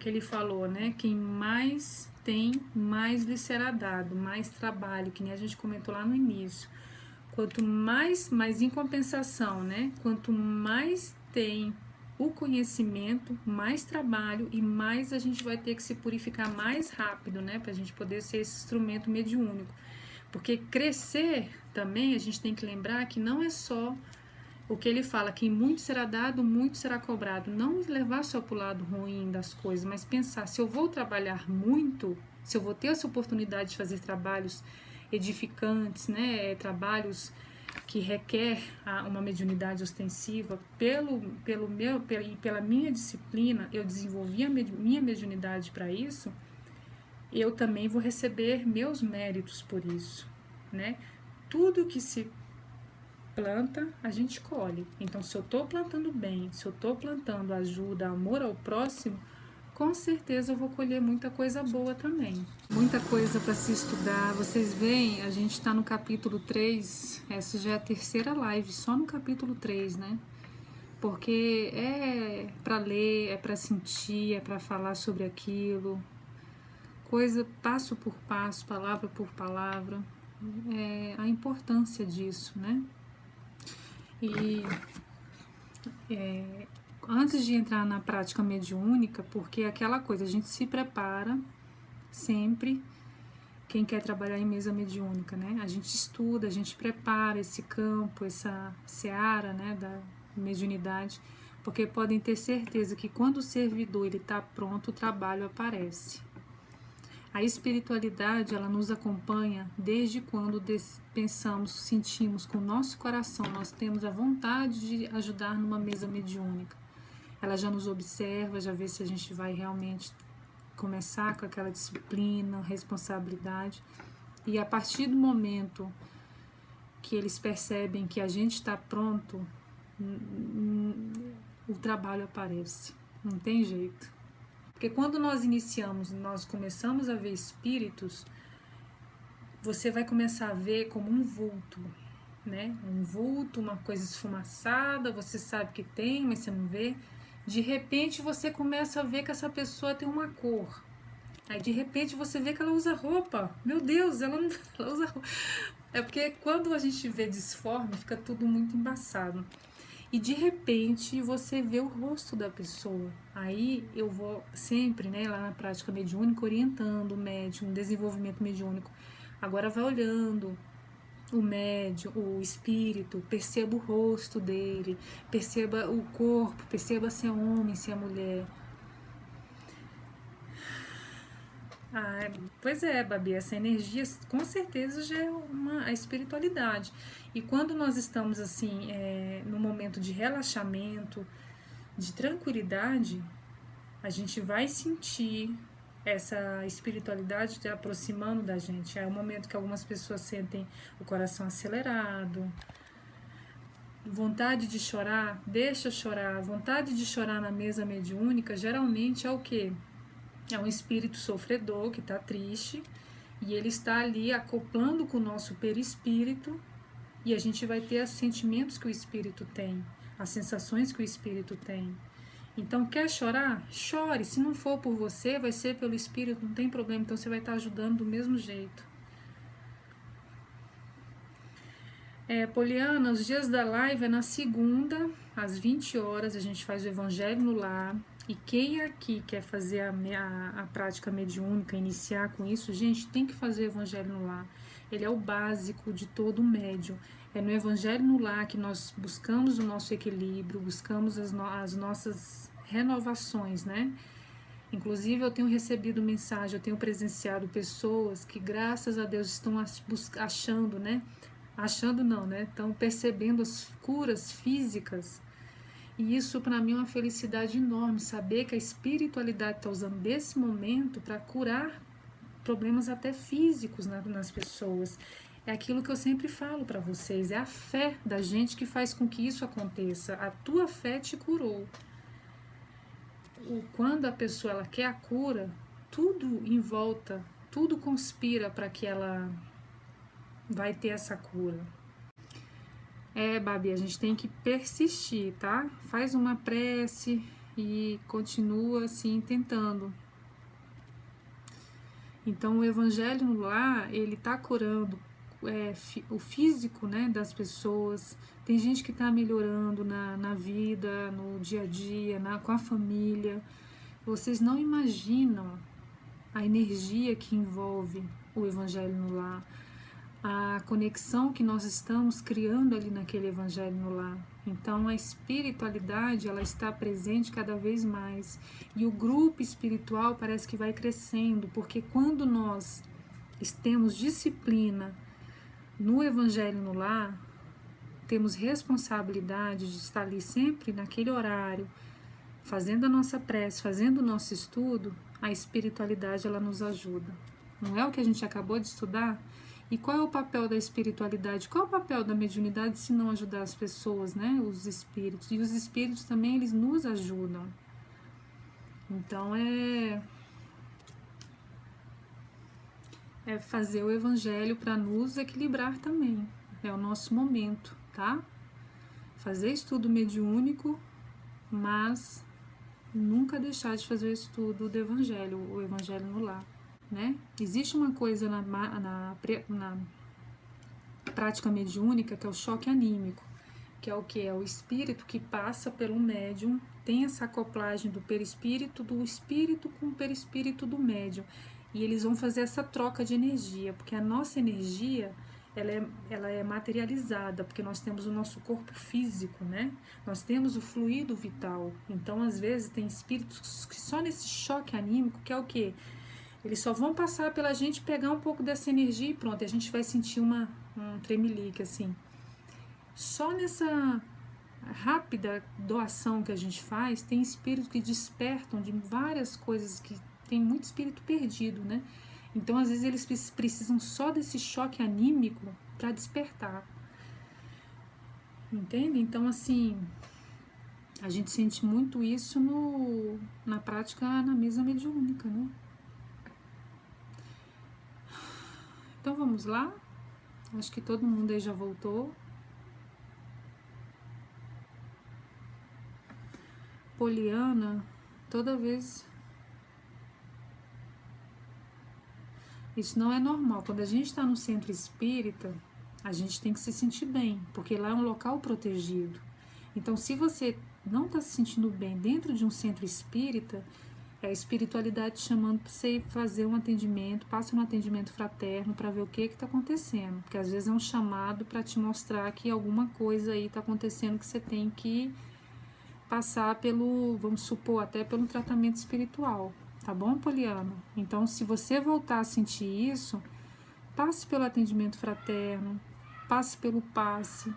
que ele falou, né? Quem mais tem, mais lhe será dado, mais trabalho, que nem a gente comentou lá no início. Quanto mais, mas em compensação, né? Quanto mais tem o conhecimento, mais trabalho e mais a gente vai ter que se purificar mais rápido, né? Para a gente poder ser esse instrumento mediúnico. Porque crescer também, a gente tem que lembrar que não é só o que ele fala, que muito será dado, muito será cobrado. Não levar só para o lado ruim das coisas, mas pensar, se eu vou trabalhar muito, se eu vou ter essa oportunidade de fazer trabalhos edificantes, né, trabalhos que requer uma mediunidade ostensiva, pela minha disciplina, eu desenvolvi a minha mediunidade para isso, eu também vou receber meus méritos por isso, né? Tudo que se planta, a gente colhe. Então, se eu estou plantando bem, se eu estou plantando ajuda, amor ao próximo, com certeza eu vou colher muita coisa boa também. Muita coisa para se estudar. Vocês veem, a gente está no capítulo 3, essa já é a terceira live, só no capítulo 3, né? Porque é para ler, é para sentir, é para falar sobre aquilo, coisa passo por passo, palavra por palavra, a importância disso, né? E antes de entrar na prática mediúnica, porque é aquela coisa, a gente se prepara sempre, quem quer trabalhar em mesa mediúnica, né? A gente estuda, a gente prepara esse campo, essa seara, né, da mediunidade, porque podem ter certeza que quando o servidor está pronto, o trabalho aparece. A espiritualidade, ela nos acompanha desde quando pensamos, sentimos com o nosso coração, nós temos a vontade de ajudar numa mesa mediúnica. Ela já nos observa, já vê se a gente vai realmente começar com aquela disciplina, responsabilidade. E a partir do momento que eles percebem que a gente está pronto, o trabalho aparece. Não tem jeito. Porque quando nós começamos a ver espíritos, você vai começar a ver como um vulto, né? Um vulto, uma coisa esfumaçada, você sabe que tem, mas você não vê. De repente você começa a ver que essa pessoa tem uma cor. Aí de repente você vê que ela usa roupa. Meu Deus, ela usa roupa. É porque quando a gente vê disforme, fica tudo muito embaçado. E de repente você vê o rosto da pessoa. Aí eu vou sempre, né, lá na prática mediúnica, orientando o médium, o desenvolvimento mediúnico. Agora vai olhando o médium, o espírito, perceba o rosto dele, perceba o corpo, perceba se é homem, se é mulher. Ah, pois é, Babi, essa energia com certeza já é a espiritualidade. E quando nós estamos assim, no momento de relaxamento, de tranquilidade, a gente vai sentir essa espiritualidade te aproximando da gente. É o momento que algumas pessoas sentem o coração acelerado, vontade de chorar, deixa chorar. Vontade de chorar na mesa mediúnica geralmente é o quê? É um espírito sofredor que está triste e ele está ali acoplando com o nosso perispírito e a gente vai ter os sentimentos que o espírito tem, as sensações que o espírito tem. Então, quer chorar? Chore. Se não for por você, vai ser pelo espírito, não tem problema. Então, você vai estar ajudando do mesmo jeito. Poliana, os dias da live é na segunda, às 20 horas. A gente faz o Evangelho no Lar. E quem aqui quer fazer a prática mediúnica, iniciar com isso, gente, tem que fazer o Evangelho no Lar. Ele é o básico de todo médium. É no Evangelho no Lar que nós buscamos o nosso equilíbrio, buscamos as nossas renovações, né? Inclusive, eu tenho recebido mensagem, eu tenho presenciado pessoas que, graças a Deus, estão achando, né? Achando não, né? Estão percebendo as curas físicas. E isso, para mim, é uma felicidade enorme, saber que a espiritualidade está usando desse momento para curar problemas até físicos nas pessoas. É aquilo que eu sempre falo para vocês, é a fé da gente que faz com que isso aconteça. A tua fé te curou. Quando a pessoa ela quer a cura, tudo em volta, tudo conspira para que ela vai ter essa cura. Babi, a gente tem que persistir, tá? Faz uma prece e continua assim tentando. Então o Evangelho no Lar, ele tá curando o físico, né, das pessoas. Tem gente que tá melhorando na vida, no dia a dia, com a família. Vocês não imaginam a energia que envolve o Evangelho no Lar, a conexão que nós estamos criando ali naquele Evangelho no Lar. Então a espiritualidade ela está presente cada vez mais e o grupo espiritual parece que vai crescendo, porque quando nós temos disciplina no Evangelho no Lar, temos responsabilidade de estar ali sempre naquele horário, fazendo a nossa prece, fazendo o nosso estudo, a espiritualidade ela nos ajuda. Não é o que a gente acabou de estudar? E qual é o papel da espiritualidade? Qual é o papel da mediunidade se não ajudar as pessoas, né? Os espíritos. E os espíritos também, eles nos ajudam. Então, é fazer o evangelho para nos equilibrar também. É o nosso momento, tá? Fazer estudo mediúnico, mas nunca deixar de fazer o estudo do evangelho, o evangelho no lar. Né? Existe uma coisa na prática mediúnica que é o choque anímico, que é o que? É o espírito que passa pelo médium, tem essa acoplagem do perispírito, do espírito com o perispírito do médium, e eles vão fazer essa troca de energia, porque a nossa energia ela é materializada, porque nós temos o nosso corpo físico, né? Nós temos o fluido vital, então às vezes tem espíritos que só nesse choque anímico, que é o que? Eles só vão passar pela gente, pegar um pouco dessa energia e pronto, a gente vai sentir um tremelique, assim. Só nessa rápida doação que a gente faz, tem espíritos que despertam de várias coisas, que tem muito espírito perdido, né? Então, às vezes, eles precisam só desse choque anímico para despertar. Entende? Então, assim, a gente sente muito isso na prática na mesa mediúnica, né? Então vamos lá? Acho que todo mundo aí já voltou. Poliana, toda vez... Isso não é normal. Quando a gente está no centro espírita, a gente tem que se sentir bem, porque lá é um local protegido. Então, se você não está se sentindo bem dentro de um centro espírita, é a espiritualidade chamando para você fazer um atendimento, passa um atendimento fraterno para ver o que está acontecendo. Porque às vezes é um chamado para te mostrar que alguma coisa aí está acontecendo, que você tem que passar pelo, vamos supor, até pelo tratamento espiritual. Tá bom, Poliana? Então, se você voltar a sentir isso, passe pelo atendimento fraterno, passe pelo passe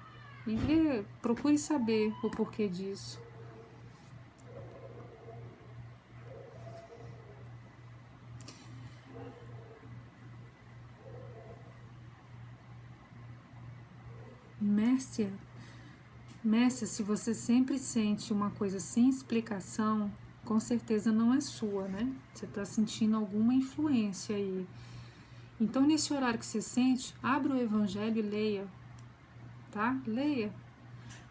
e procure saber o porquê disso. Mércia, se você sempre sente uma coisa sem explicação, com certeza não é sua, né? Você está sentindo alguma influência aí. Então, nesse horário que você sente, abra o Evangelho e leia, tá? Leia.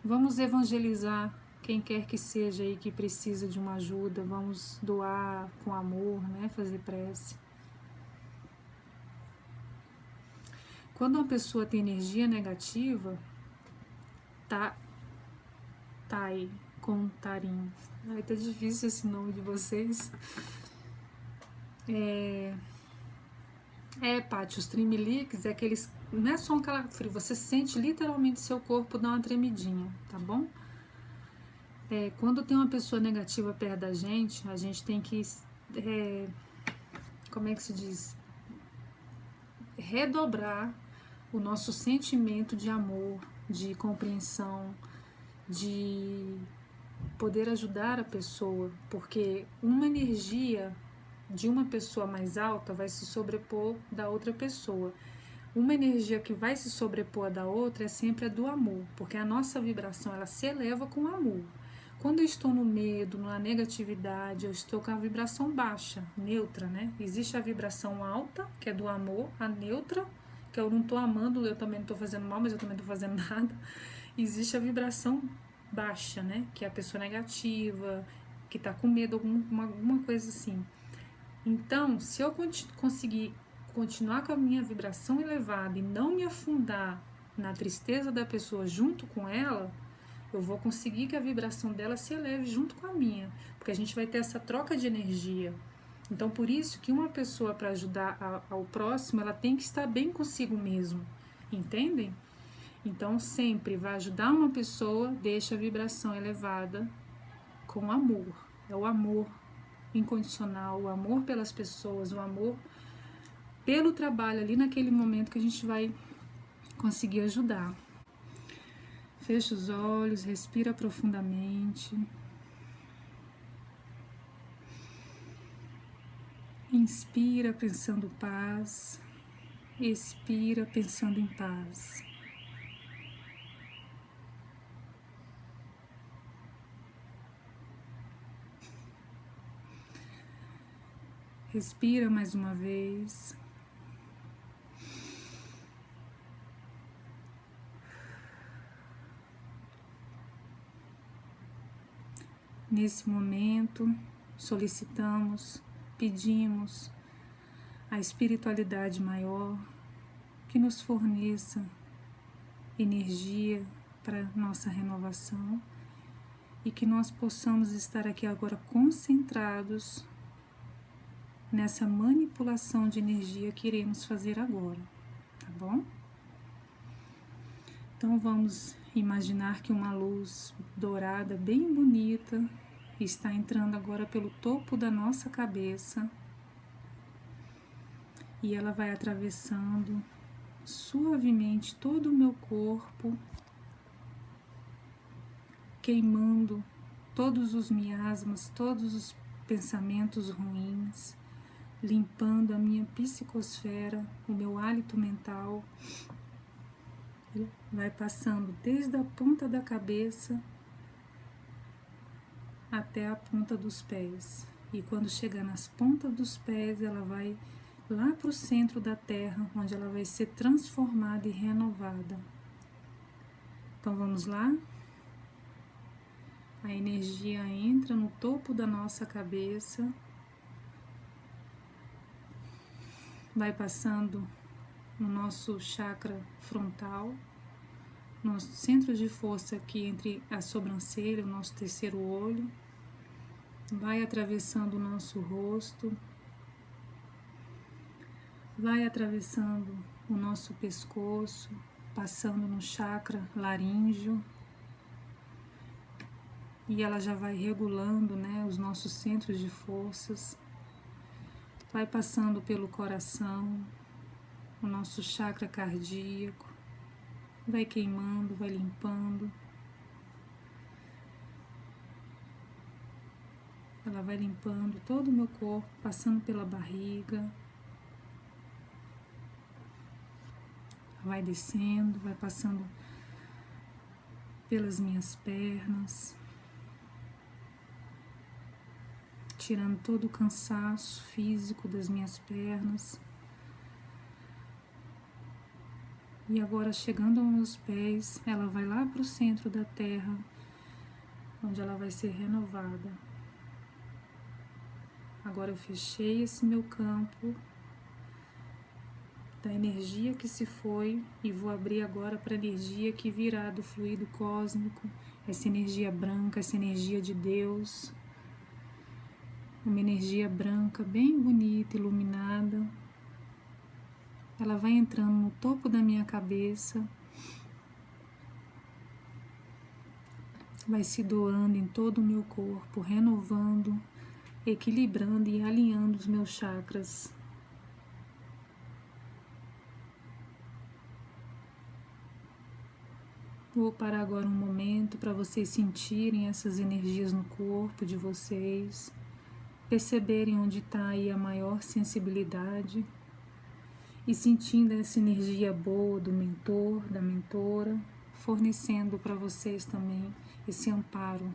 Vamos evangelizar quem quer que seja aí que precisa de uma ajuda. Vamos doar com amor, né? Fazer prece. Quando uma pessoa tem energia negativa, Tai com Tarim. Ai, tá difícil esse nome de vocês. Paty, os tremeliques é aqueles. Não é só um calafrio, você sente literalmente seu corpo dar uma tremidinha, tá bom? Quando tem uma pessoa negativa perto da gente, a gente tem que. Como é que se diz? Redobrar o nosso sentimento de amor, de compreensão, de poder ajudar a pessoa, porque uma energia de uma pessoa mais alta vai se sobrepor da outra pessoa. Uma energia que vai se sobrepor da outra é sempre a do amor, porque a nossa vibração ela se eleva com o amor. Quando eu estou no medo, na negatividade, eu estou com a vibração baixa, neutra, né? Existe a vibração alta, que é do amor, a neutra, que eu não estou amando, eu também não estou fazendo mal, mas eu também não estou fazendo nada. Existe a vibração baixa, né? Que é a pessoa negativa, que está com medo, alguma coisa assim. Então, se eu conseguir continuar com a minha vibração elevada e não me afundar na tristeza da pessoa junto com ela, eu vou conseguir que a vibração dela se eleve junto com a minha, porque a gente vai ter essa troca de energia. Então, por isso que uma pessoa, para ajudar ao próximo, ela tem que estar bem consigo mesmo, entendem? Então, sempre vai ajudar uma pessoa, deixa a vibração elevada com amor. É o amor incondicional, o amor pelas pessoas, o amor pelo trabalho ali naquele momento que a gente vai conseguir ajudar. Fecha os olhos, respira profundamente. Inspira pensando paz, expira pensando em paz. Respira mais uma vez. Nesse momento, solicitamos, pedimos a espiritualidade maior que nos forneça energia para nossa renovação e que nós possamos estar aqui agora concentrados nessa manipulação de energia que iremos fazer agora, tá bom? Então vamos imaginar que uma luz dourada bem bonita está entrando agora pelo topo da nossa cabeça e ela vai atravessando suavemente todo o meu corpo, queimando todos os miasmas, todos os pensamentos ruins, limpando a minha psicosfera, o meu hálito mental. Vai passando desde a ponta da cabeça até a ponta dos pés. E quando chegar nas pontas dos pés, ela vai lá para o centro da terra, onde ela vai ser transformada e renovada. Então vamos lá? A energia entra no topo da nossa cabeça, vai passando no nosso chakra frontal, nosso centro de força aqui entre a sobrancelha, o nosso terceiro olho, vai atravessando o nosso rosto, vai atravessando o nosso pescoço, passando no chakra laríngeo, e ela já vai regulando, né, os nossos centros de forças, vai passando pelo coração, o nosso chakra cardíaco, vai queimando, vai limpando. Ela vai limpando todo o meu corpo, passando pela barriga, vai descendo, vai passando pelas minhas pernas, tirando todo o cansaço físico das minhas pernas. E agora, chegando aos meus pés, ela vai lá para o centro da terra, onde ela vai ser renovada. Agora eu fechei esse meu campo da energia que se foi e vou abrir agora para a energia que virá do fluido cósmico, essa energia branca, essa energia de Deus, uma energia branca bem bonita, iluminada. Ela vai entrando no topo da minha cabeça, vai se doando em todo o meu corpo, renovando, equilibrando e alinhando os meus chakras. Vou parar agora um momento para vocês sentirem essas energias no corpo de vocês, perceberem onde está aí a maior sensibilidade e sentindo essa energia boa do mentor, da mentora, fornecendo para vocês também esse amparo.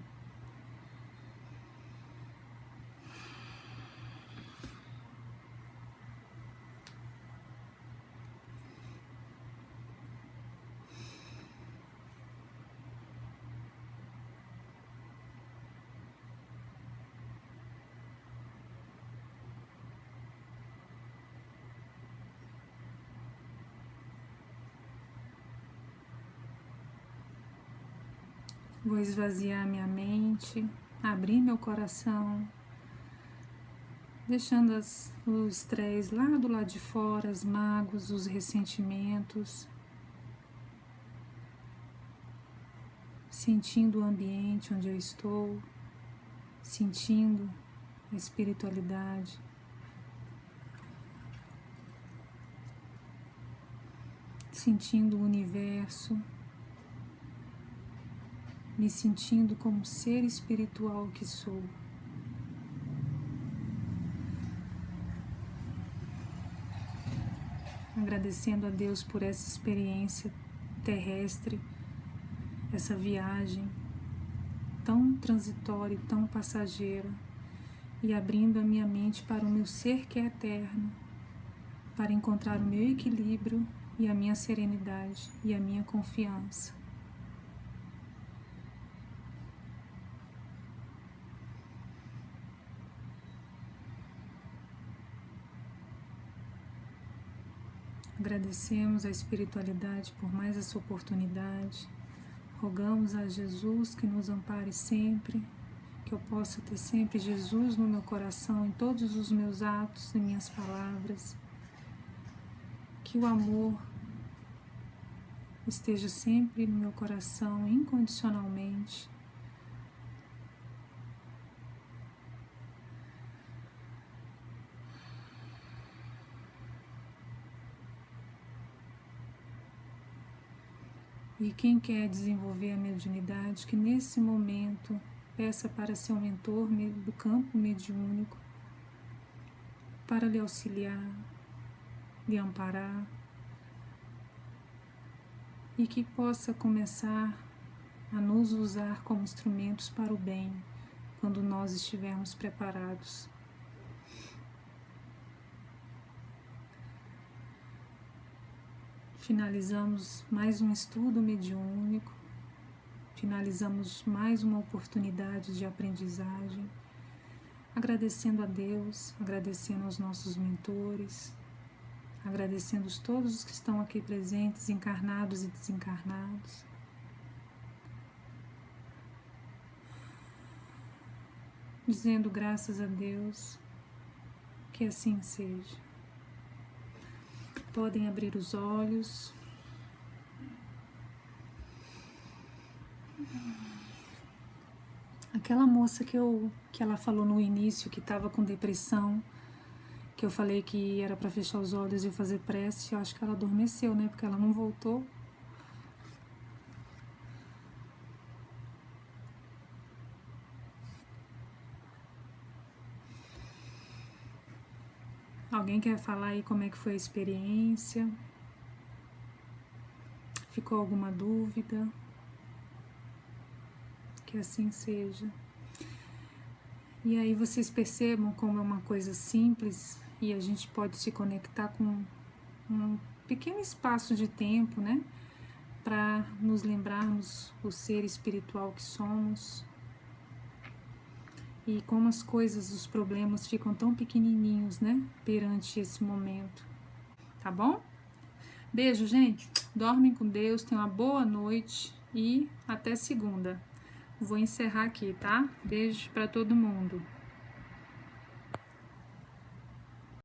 Vou esvaziar minha mente, abrir meu coração, deixando o estresse lá do lado de fora, as mágoas, os ressentimentos, sentindo o ambiente onde eu estou, sentindo a espiritualidade. Sentindo o universo, me sentindo como ser espiritual que sou. Agradecendo a Deus por essa experiência terrestre, essa viagem tão transitória e tão passageira, e abrindo a minha mente para o meu ser que é eterno, para encontrar o meu equilíbrio e a minha serenidade e a minha confiança. Agradecemos a espiritualidade por mais essa oportunidade. Rogamos a Jesus que nos ampare sempre, que eu possa ter sempre Jesus no meu coração, em todos os meus atos e minhas palavras. Que o amor esteja sempre no meu coração, incondicionalmente. E quem quer desenvolver a mediunidade, que nesse momento peça para seu mentor do campo mediúnico, para lhe auxiliar, lhe amparar, e que possa começar a nos usar como instrumentos para o bem, quando nós estivermos preparados. Finalizamos mais um estudo mediúnico, finalizamos mais uma oportunidade de aprendizagem, agradecendo a Deus, agradecendo aos nossos mentores, agradecendo a todos os que estão aqui presentes, encarnados e desencarnados. Dizendo graças a Deus, que assim seja. Podem abrir os olhos. Aquela moça que ela falou no início que estava com depressão, que eu falei que era para fechar os olhos e fazer prece, eu acho que ela adormeceu, né? Porque ela não voltou. Alguém quer falar aí como é que foi a experiência? Ficou alguma dúvida? Que assim seja. E aí vocês percebam como é uma coisa simples e a gente pode se conectar com um pequeno espaço de tempo, né? Para nos lembrarmos o ser espiritual que somos. E como as coisas, os problemas ficam tão pequenininhos, né? Perante esse momento. Tá bom? Beijo, gente. Dormem com Deus, tenham uma boa noite e até segunda. Vou encerrar aqui, tá? Beijo para todo mundo.